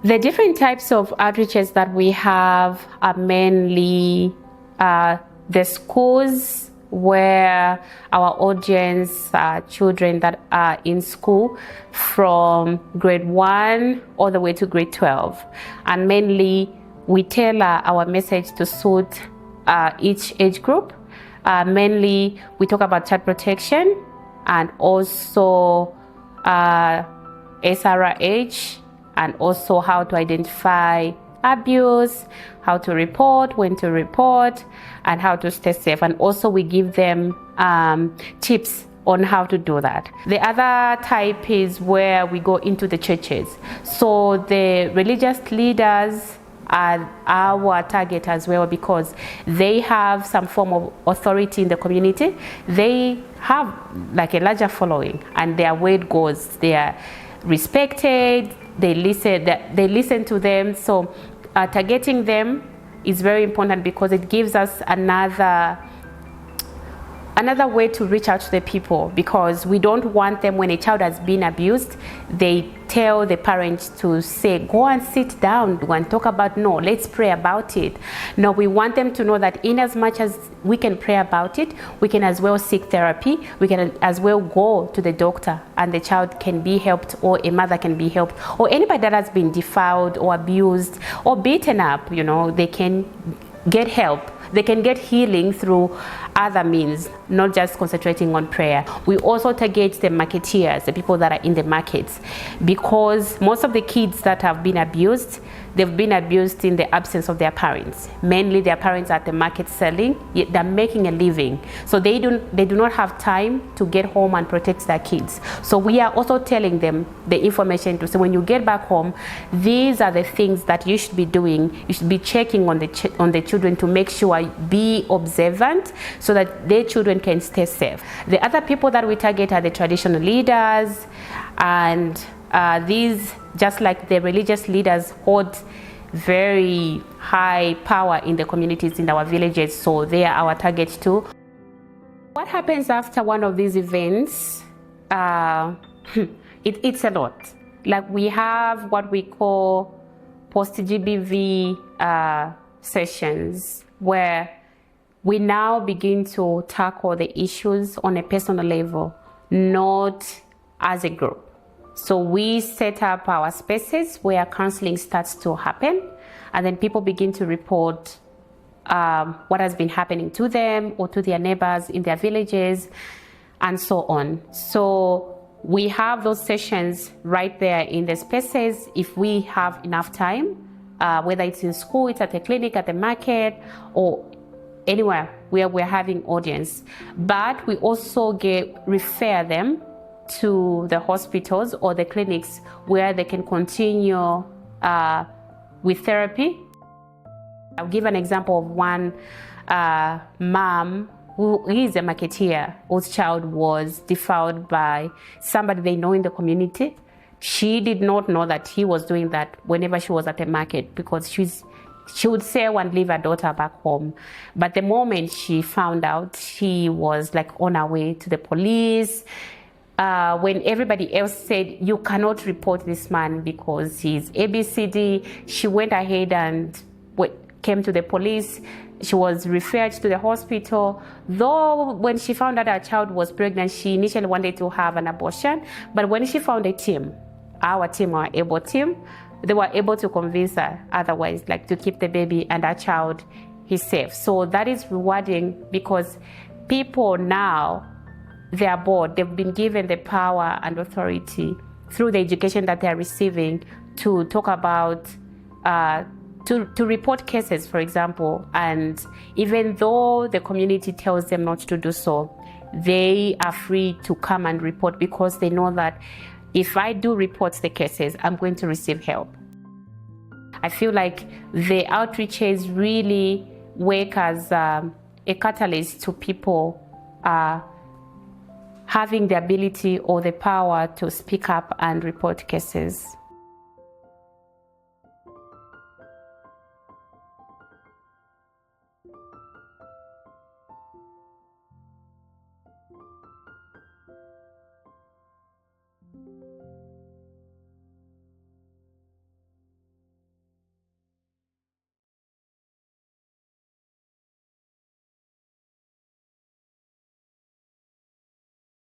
The different types of outreaches that we have are mainly the schools, where our audience are children that are in school from grade 1 all the way to grade 12. And mainly we tailor our message to suit each age group. Mainly we talk about child protection and also SRH, and also how to identify abuse, how to report, when to report, and how to stay safe. And also we give them tips on how to do that. The other type is where we go into the churches. So the religious leaders are our target as well, because they have some form of authority in the community. They have like a larger following, and their word goes. They are respected. They listen to them. So targeting them is very important, because it gives us another way to reach out to the people, because we don't want them, when a child has been abused, they tell the parents to say, go and sit down and talk about, no, let's pray about it. No, we want them to know that in as much as we can pray about it, we can as well seek therapy. We can as well go to the doctor, and the child can be helped, or a mother can be helped, or anybody that has been defiled or abused or beaten up, they can get help. They can get healing through other means, not just concentrating on prayer. We also target the marketeers, the people that are in the markets, because most of the kids that have been abused, they've been abused in the absence of their parents. Mainly their parents are at the market selling, yet they're making a living. So they do not have time to get home and protect their kids. So we are also telling them the information to say, when you get back home, these are the things that you should be doing. You should be checking on the children to make sure, be observant, so that their children can stay safe. The other people that we target are the traditional leaders, and these, just like the religious leaders, hold very high power in the communities, in our villages, so they are our target too. What happens after one of these events? It's a lot. Like, we have what we call post-GBV sessions, where we now begin to tackle the issues on a personal level, not as a group. So we set up our spaces where counseling starts to happen, and then people begin to report what has been happening to them or to their neighbors in their villages, and so on. So we have those sessions right there in the spaces if we have enough time, whether it's in school, it's at a clinic, at the market, or anywhere where we're having audience. But we also refer them to the hospitals or the clinics where they can continue with therapy. I'll give an example of one mom who is a marketeer, whose child was defiled by somebody they know in the community. She did not know that he was doing that whenever she was at the market, because she would sell and leave her daughter back home. But the moment she found out, she was like on her way to the police. When everybody else said, you cannot report this man because he's ABCD, she went ahead and came to the police. She was referred to the hospital. Though when she found out her child was pregnant, she initially wanted to have an abortion. But when she found a team, our team, our able team, they were able to convince her otherwise, like to keep the baby and our child is safe. So that is rewarding, because people now, they are bored. They've been given the power and authority through the education that they are receiving to talk about, to report cases, for example. And even though the community tells them not to do so, they are free to come and report, because they know that if I do report the cases, I'm going to receive help. I feel like the outreaches really work as a catalyst to people having the ability or the power to speak up and report cases.